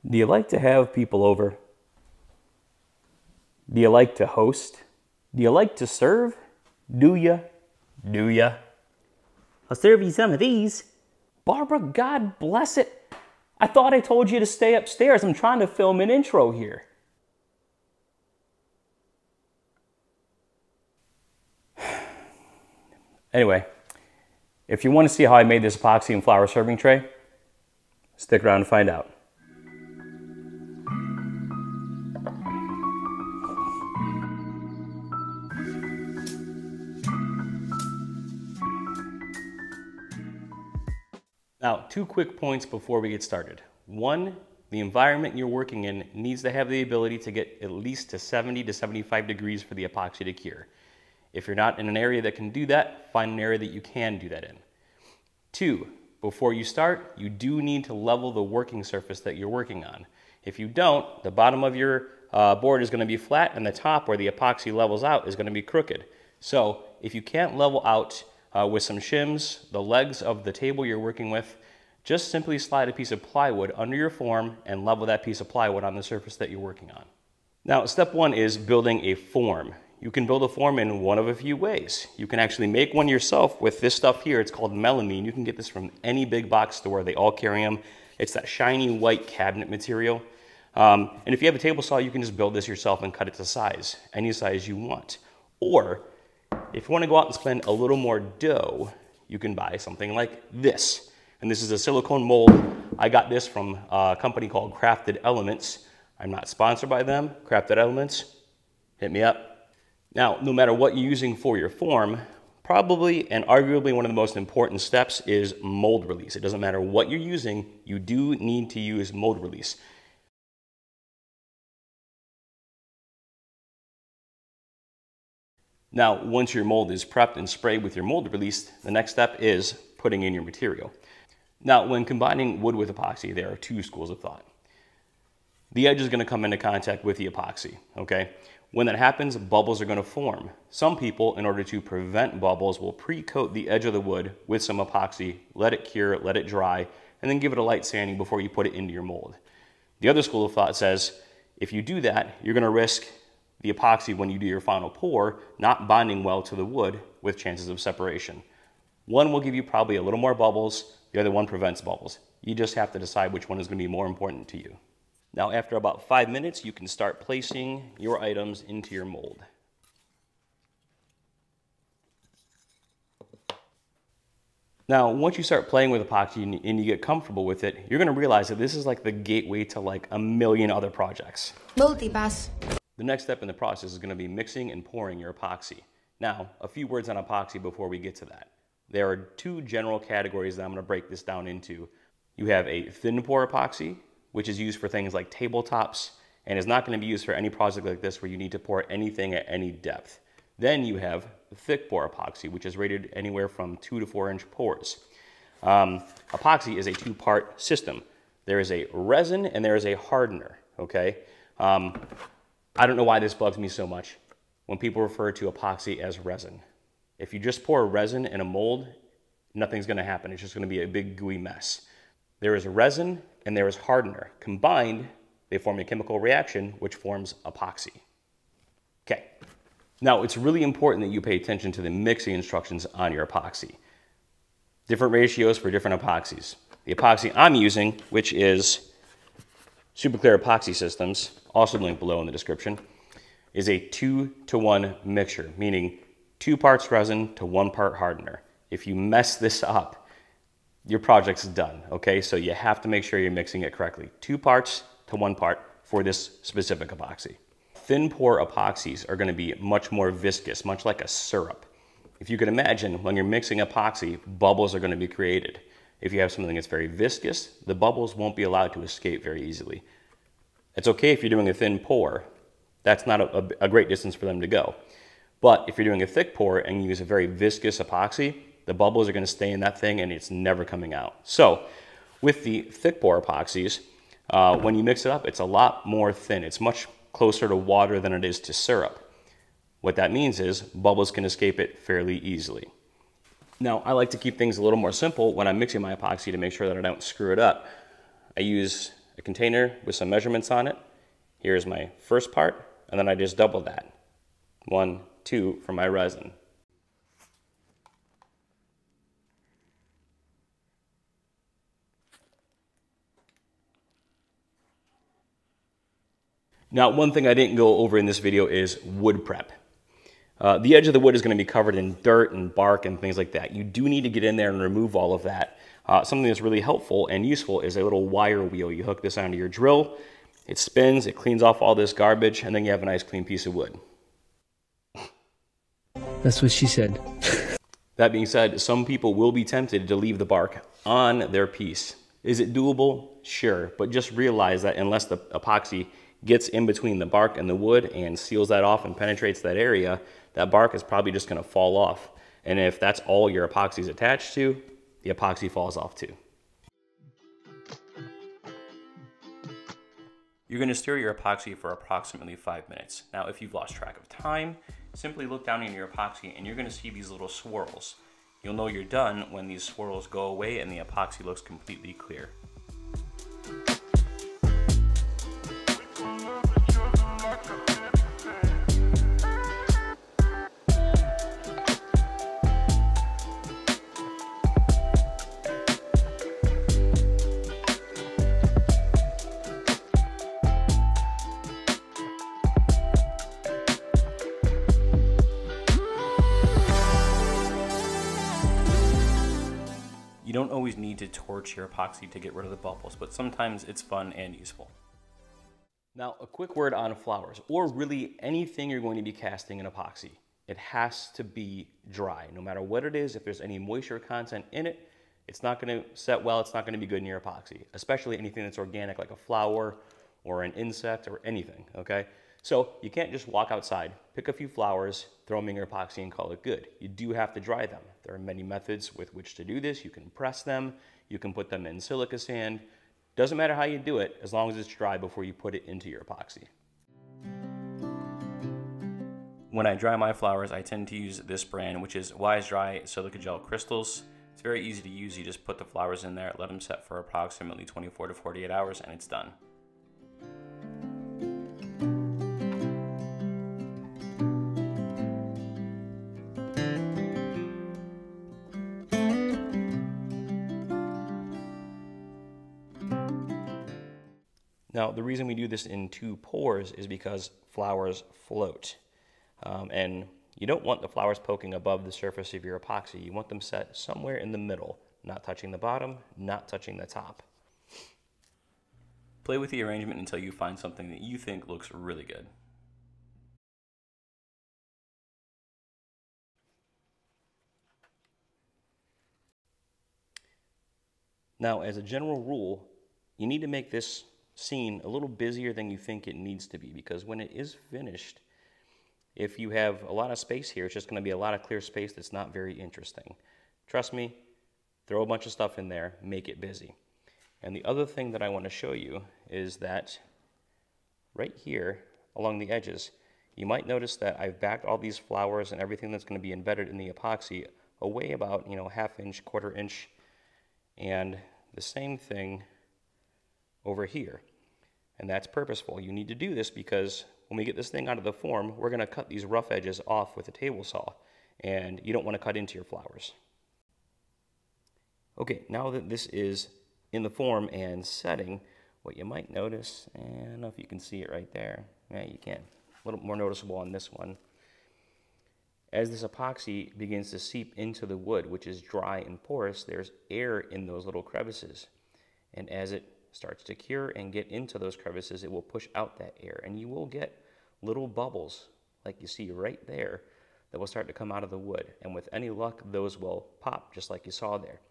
Do you like to have people over? Do you like to host? Do you like to serve? Do ya? Do ya? I'll serve you some of these. Barbara, God bless it. I thought I told you to stay upstairs. I'm trying to film an intro here. Anyway, if you want to see how I made this epoxy and flower serving tray, stick around to find out. Now, 2 quick points before we get started. 1, the environment you're working in needs to have the ability to get at least to 70 to 75 degrees for the epoxy to cure. If you're not in an area that can do that, find an area that you can do that in. 2, before you start, you do need to level the working surface that you're working on. If you don't, the bottom of your board is going to be flat and the top where the epoxy levels out is going to be crooked. So if you can't level out with some shims the legs of the table you're working with, just simply slide a piece of plywood under your form and level that piece of plywood on the surface that you're working on. Now, step 1 is building a form. You can build a form in one of a few ways. You can actually make one yourself with this stuff here. It's called melamine. You can get this from any big box store. They all carry them. It's that shiny white cabinet material. And if you have a table saw, you can just build this yourself and cut it to size, any size you want. Or if you want to go out and spend a little more dough, you can buy something like this. And this is a silicone mold. I got this from a company called Crafted Elements. I'm not sponsored by them. Crafted Elements, hit me up. Now, no matter what you're using for your form, probably and arguably one of the most important steps is mold release. It doesn't matter what you're using, you do need to use mold release. Now, once your mold is prepped and sprayed with your mold release, the next step is putting in your material. Now, when combining wood with epoxy, there are 2 schools of thought. The edge is going to come into contact with the epoxy, okay? When that happens, bubbles are going to form. Some people, in order to prevent bubbles, will pre-coat the edge of the wood with some epoxy, let it cure, let it dry, and then give it a light sanding before you put it into your mold. The other school of thought says, if you do that, you're going to risk the epoxy when you do your final pour not bonding well to the wood with chances of separation. One will give you probably a little more bubbles, the other one prevents bubbles. You just have to decide which one is going to be more important to you. Now, after about 5 minutes, you can start placing your items into your mold. Now, once you start playing with epoxy and you get comfortable with it, you're going to realize that this is like the gateway to like a million other projects. Multipass. The next step in the process is going to be mixing and pouring your epoxy. Now, a few words on epoxy before we get to that. There are 2 general categories that I'm going to break this down into. You have a thin pour epoxy, which is used for things like tabletops and is not going to be used for any project like this where you need to pour anything at any depth. Then you have thick pour epoxy, which is rated anywhere from 2 to 4 inch pours. Epoxy is a 2-part system. There is a resin and there is a hardener, okay? I don't know why this bugs me so much when people refer to epoxy as resin. If you just pour resin in a mold, nothing's going to happen. It's just going to be a big gooey mess. There is resin and there is hardener. Combined, they form a chemical reaction which forms epoxy. Okay. Now, it's really important that you pay attention to the mixing instructions on your epoxy. Different ratios for different epoxies. The epoxy I'm using, which is Super Clear Epoxy Systems, also linked below in the description, is a 2-to-1 mixture, meaning 2 parts resin to 1 part hardener. If you mess this up, your project's done, okay? So you have to make sure you're mixing it correctly. 2 parts to 1 part for this specific epoxy. Thin pour epoxies are going to be much more viscous, much like a syrup. If you can imagine, when you're mixing epoxy, bubbles are going to be created. If you have something that's very viscous, the bubbles won't be allowed to escape very easily. It's okay if you're doing a thin pour. That's not a great distance for them to go. But if you're doing a thick pour and you use a very viscous epoxy, the bubbles are going to stay in that thing and it's never coming out. So with the thick pour epoxies, when you mix it up, it's a lot more thin. It's much closer to water than it is to syrup. What that means is bubbles can escape it fairly easily. Now, I like to keep things a little more simple when I'm mixing my epoxy to make sure that I don't screw it up. I use a container with some measurements on it. Here's my first part, and then I just double that. 1, 2 for my resin. Now, one thing I didn't go over in this video is wood prep. The edge of the wood is going to be covered in dirt and bark and things like that. You do need to get in there and remove all of that. Something that's really helpful and useful is a little wire wheel. You hook this onto your drill, it spins, it cleans off all this garbage, and then you have a nice clean piece of wood. That's what she said. That being said, some people will be tempted to leave the bark on their piece. Is it doable? Sure, but just realize that unless the epoxy gets in between the bark and the wood and seals that off and penetrates that area, that bark is probably just going to fall off. And if that's all your epoxy is attached to, the epoxy falls off too. You're going to stir your epoxy for approximately 5 minutes. Now, if you've lost track of time, simply look down in your epoxy and you're going to see these little swirls. You'll know you're done when these swirls go away and the epoxy looks completely clear. You don't always need to torch your epoxy to get rid of the bubbles, but sometimes it's fun and useful. Now, a quick word on flowers, or really anything you're going to be casting in epoxy. It has to be dry. No matter what it is, if there's any moisture content in it, it's not going to set well, it's not going to be good in your epoxy, especially anything that's organic like a flower or an insect or anything, okay? So you can't just walk outside, pick a few flowers, throw them in your epoxy and call it good. You do have to dry them. There are many methods with which to do this. You can press them, you can put them in silica sand. Doesn't matter how you do it, as long as it's dry before you put it into your epoxy. When I dry my flowers, I tend to use this brand, which is Wise Dry Silica Gel Crystals. It's very easy to use. You just put the flowers in there, let them set for approximately 24 to 48 hours, and it's done. Now, the reason we do this in 2 pours is because flowers float. And you don't want the flowers poking above the surface of your epoxy. You want them set somewhere in the middle, not touching the bottom, not touching the top. Play with the arrangement until you find something that you think looks really good. Now, as a general rule, you need to make this scene a little busier than you think it needs to be, because when it is finished, if you have a lot of space here, it's just going to be a lot of clear space that's not very interesting. Trust me, throw a bunch of stuff in there, make it busy. And the other thing that I want to show you is that right here along the edges, you might notice that I've backed all these flowers and everything that's going to be embedded in the epoxy away about, ½ inch, 1/4 inch, and the same thing over here. And that's purposeful. You need to do this because when we get this thing out of the form, we're going to cut these rough edges off with a table saw, and you don't want to cut into your flowers. Okay, now that this is in the form and setting, what you might notice, and I don't know if you can see it right there. Yeah, you can. A little more noticeable on this one. As this epoxy begins to seep into the wood, which is dry and porous, there's air in those little crevices. And as it starts to cure and get into those crevices, it will push out that air, and you will get little bubbles like you see right there that will start to come out of the wood, and with any luck those will pop just like you saw there.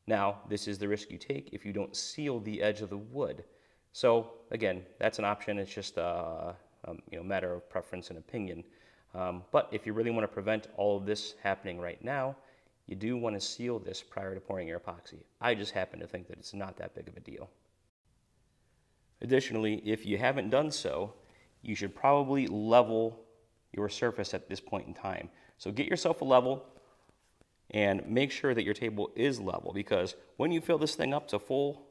Now, this is the risk you take if you don't seal the edge of the wood. So again, that's an option. It's just a matter of preference and opinion. But if you really want to prevent all of this happening right now, you do want to seal this prior to pouring your epoxy. I just happen to think that it's not that big of a deal. Additionally, if you haven't done so, you should probably level your surface at this point in time. So get yourself a level and make sure that your table is level, because when you fill this thing up to full,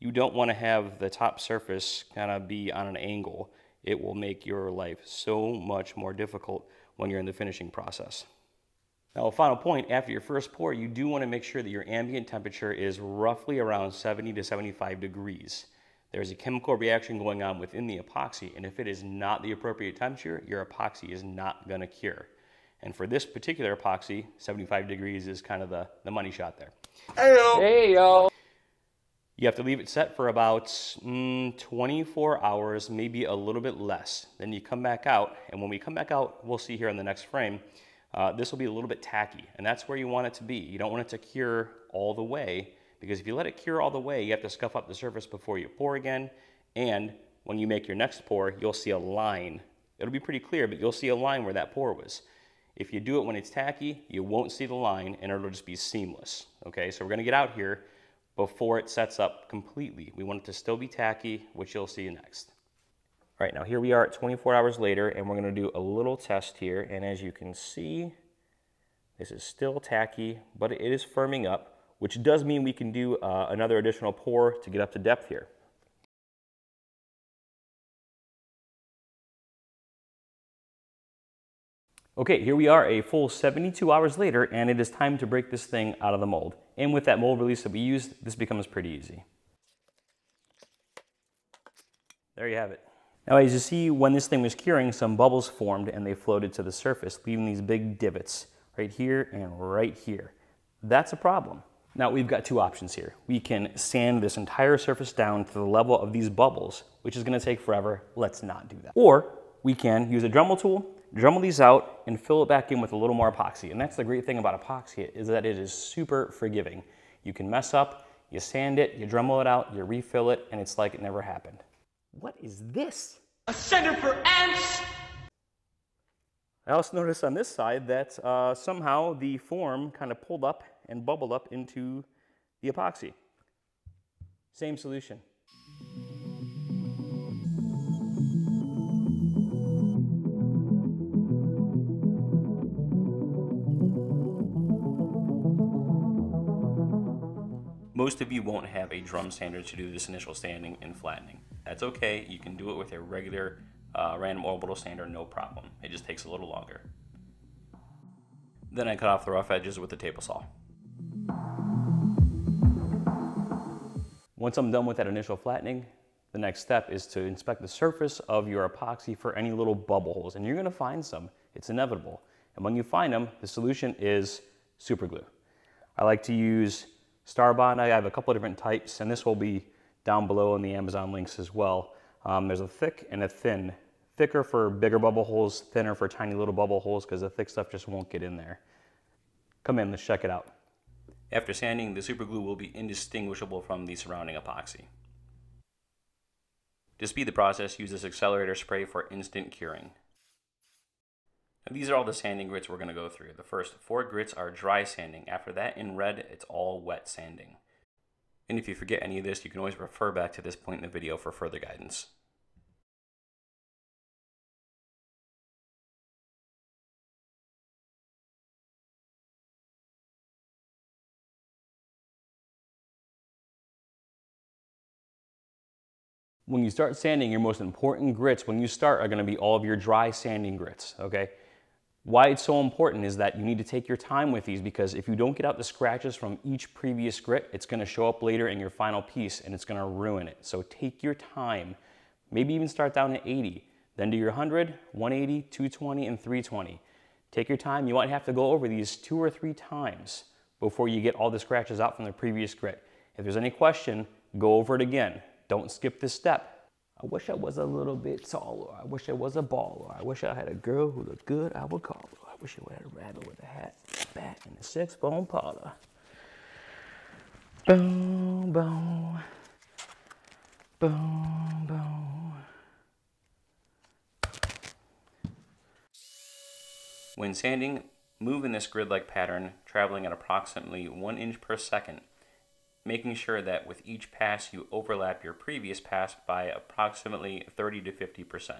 You don't want to have the top surface kind of be on an angle. It will make your life so much more difficult when you're in the finishing process. Now, a final point, after your first pour, you do want to make sure that your ambient temperature is roughly around 70 to 75 degrees. There's a chemical reaction going on within the epoxy, and if it is not the appropriate temperature, your epoxy is not going to cure. And for this particular epoxy, 75 degrees is kind of the money shot there. Hey, yo. You have to leave it set for about 24 hours, maybe a little bit less. Then you come back out, and when we come back out, we'll see here in the next frame, this will be a little bit tacky, and that's where you want it to be. You don't want it to cure all the way, because if you let it cure all the way, you have to scuff up the surface before you pour again, and when you make your next pour, you'll see a line. It'll be pretty clear, but you'll see a line where that pour was. If you do it when it's tacky, you won't see the line, and it'll just be seamless. Okay, so we're gonna get out here before it sets up completely. We want it to still be tacky, which you'll see next. All right, now here we are at 24 hours later, and we're gonna do a little test here, and as you can see, this is still tacky, but it is firming up, which does mean we can do another additional pour to get up to depth here. Okay, here we are a full 72 hours later, and it is time to break this thing out of the mold. And with that mold release that we used, this becomes pretty easy. There you have it. Now, as you see, when this thing was curing, some bubbles formed and they floated to the surface, leaving these big divots right here and right here. That's a problem. Now, we've got two options here. We can sand this entire surface down to the level of these bubbles, which is gonna take forever. Let's not do that. Or we can use a Dremel tool, Dremel these out, and fill it back in with a little more epoxy. And that's the great thing about epoxy, is that it is super forgiving. You can mess up, you sand it, you Dremel it out, you refill it, and it's like it never happened. What is this? A center for ants! I also noticed on this side that somehow the form kind of pulled up and bubbled up into the epoxy. Same solution. Most of you won't have a drum sander to do this initial sanding and flattening. That's okay, you can do it with a regular random orbital sander, no problem. It just takes a little longer. Then I cut off the rough edges with the table saw. Once I'm done with that initial flattening, the next step is to inspect the surface of your epoxy for any little bubble holes, and you're gonna find some. It's inevitable. And when you find them, the solution is super glue. I like to use Starbond. I have a couple of different types, and this will be down below in the Amazon links as well. There's a thick and a thin. Thicker for bigger bubble holes, thinner for tiny little bubble holes, because the thick stuff just won't get in there. Come in, let's check it out. After sanding, the super glue will be indistinguishable from the surrounding epoxy. To speed the process, use this accelerator spray for instant curing. Now, these are all the sanding grits we're going to go through. The first 4 grits are dry sanding. After that, in red, it's all wet sanding. And if you forget any of this, you can always refer back to this point in the video for further guidance. When you start sanding, your most important grits when you start are going to be all of your dry sanding grits, okay? Why it's so important is that you need to take your time with these, because if you don't get out the scratches from each previous grit, it's going to show up later in your final piece and it's going to ruin it. So take your time. Maybe even start down at 80, then do your 100, 180, 220, and 320. Take your time. You might have to go over these 2 or 3 times before you get all the scratches out from the previous grit. If there's any question, go over it again. Don't skip this step. I wish I was a little bit taller. I wish I was a baller. I wish I had a girl who looked good, I would call her. I wish I had a rabbit with a hat, a bat, and a 6-bone parlor. Boom, boom. Boom, boom. When sanding, move in this grid-like pattern, traveling at approximately 1 inch per second, making sure that with each pass you overlap your previous pass by approximately 30 to 50%.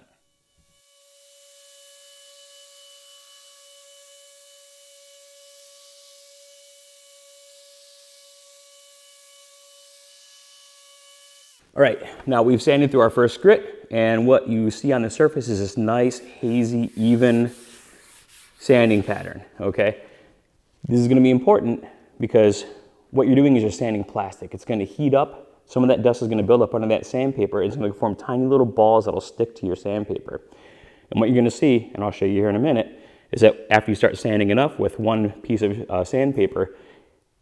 All right, now we've sanded through our first grit, and what you see on the surface is this nice, hazy, even sanding pattern, okay? This is gonna be important because what you're doing is you're sanding plastic. It's gonna heat up, some of that dust is gonna build up under that sandpaper, it's gonna form tiny little balls that'll stick to your sandpaper. And what you're gonna see, and I'll show you here in a minute, is that after you start sanding enough with one piece of sandpaper,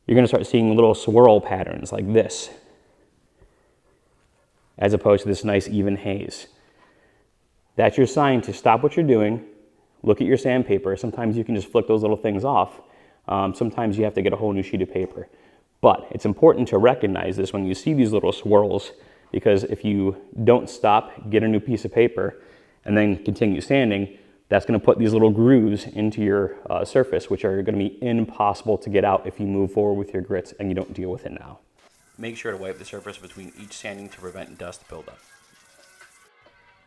you're gonna start seeing little swirl patterns like this, as opposed to this nice even haze. That's your sign to stop what you're doing, look at your sandpaper. Sometimes you can just flick those little things off. Sometimes you have to get a whole new sheet of paper. But it's important to recognize this when you see these little swirls, because if you don't stop, get a new piece of paper, and then continue sanding, that's gonna put these little grooves into your surface, which are gonna be impossible to get out if you move forward with your grits and you don't deal with it now. Make sure to wipe the surface between each sanding to prevent dust buildup.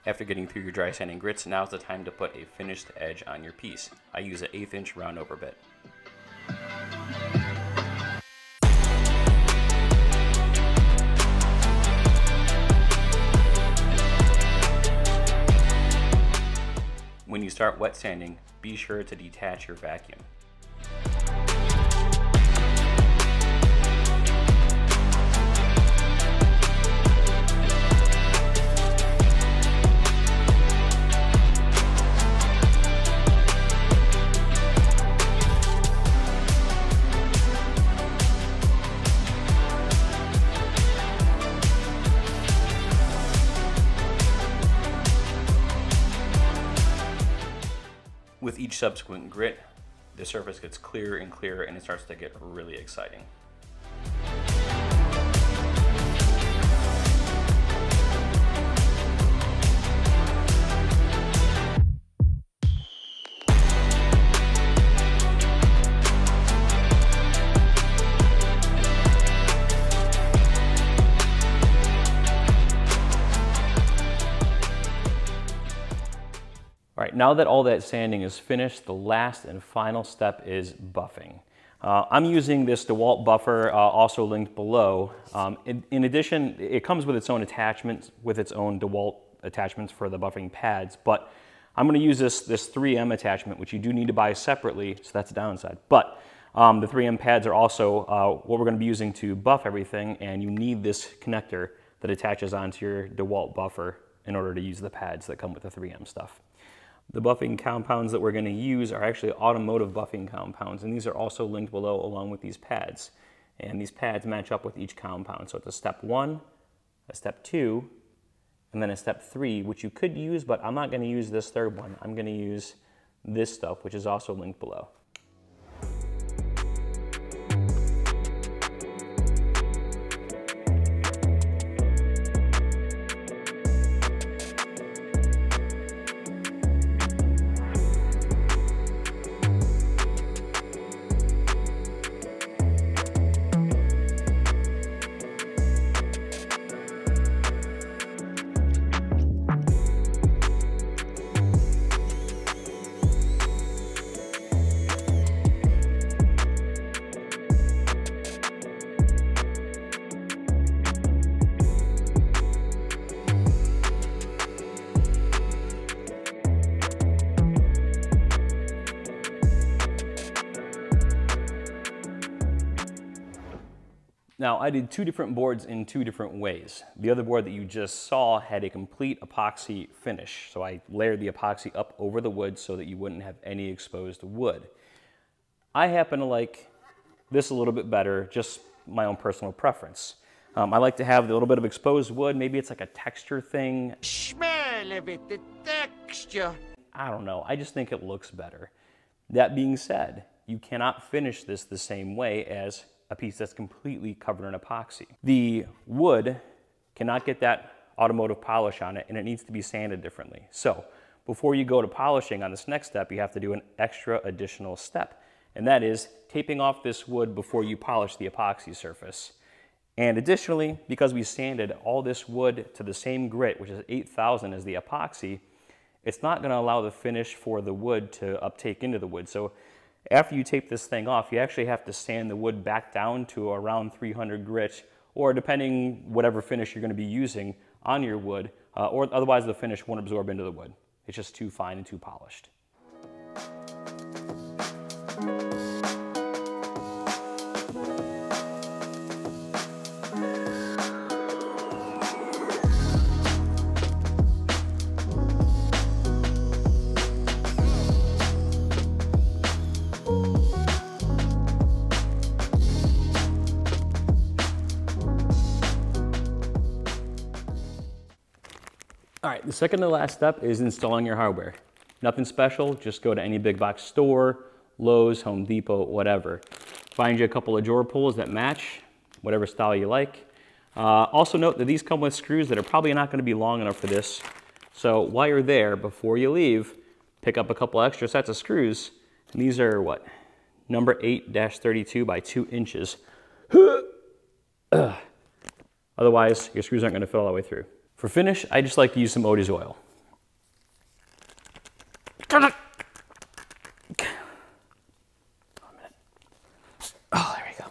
After getting through your dry sanding grits, now's the time to put a finished edge on your piece. I use an 1/8 inch round over bit. When you start wet sanding, be sure to detach your vacuum. With each subsequent grit, the surface gets clearer and clearer and it starts to get really exciting. All right, now that all that sanding is finished, the last and final step is buffing. I'm using this DeWalt buffer, also linked below. In addition, it comes with its own attachments, with its own DeWalt attachments for the buffing pads, but I'm gonna use this 3M attachment, which you do need to buy separately, so that's a downside. But the 3M pads are also what we're gonna be using to buff everything, and you need this connector that attaches onto your DeWalt buffer in order to use the pads that come with the 3M stuff. The buffing compounds that we're going to use are actually automotive buffing compounds, and these are also linked below along with these pads. And these pads match up with each compound. So it's a step 1, a step 2, and then a step 3, which you could use, but I'm not going to use this third one. I'm going to use this stuff, which is also linked below. Now, I did 2 different boards in 2 different ways. The other board that you just saw had a complete epoxy finish. So I layered the epoxy up over the wood so that you wouldn't have any exposed wood. I happen to like this a little bit better, just my own personal preference. I like to have a little bit of exposed wood. Maybe it's like a texture thing. Smell of it, the texture. I don't know, I just think it looks better. That being said, you cannot finish this the same way as a piece that's completely covered in epoxy. The wood cannot get that automotive polish on it, and it needs to be sanded differently. So before you go to polishing on this next step, you have to do an extra additional step, and that is taping off this wood before you polish the epoxy surface. And additionally, because we sanded all this wood to the same grit, which is 8,000 as the epoxy, it's not going to allow the finish for the wood to uptake into the wood. So after you tape this thing off, you actually have to sand the wood back down to around 300 grit or depending whatever finish you're going to be using on your wood, or otherwise the finish won't absorb into the wood. It's just too fine and too polished. All right, the second to last step is installing your hardware. Nothing special, just go to any big box store, Lowe's, Home Depot, whatever. Find you a couple of drawer pulls that match, whatever style you like. Also note that these come with screws that are probably not gonna be long enough for this. So while you're there, before you leave, pick up a couple extra sets of screws. And these are what? Number 8-32 by 2 inches. Otherwise, your screws aren't gonna fit all the way through. For finish, I just like to use some Odie's oil. Oh, there we go.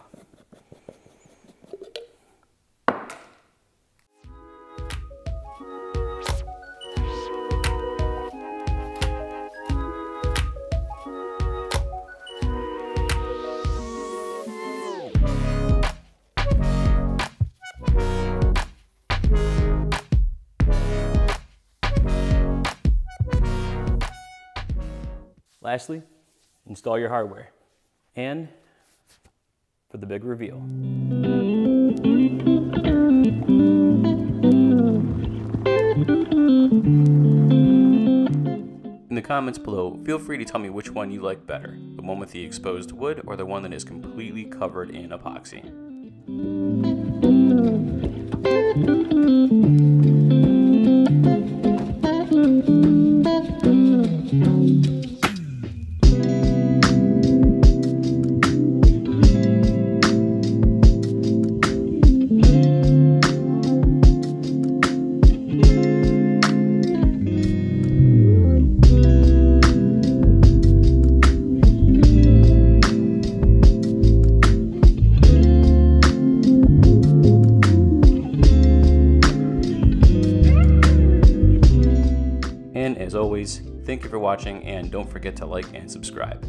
Lastly, install your hardware. And for the big reveal. In the comments below, feel free to tell me which one you like better, the one with the exposed wood or the one that is completely covered in epoxy. And as always, thank you for watching, and don't forget to like and subscribe.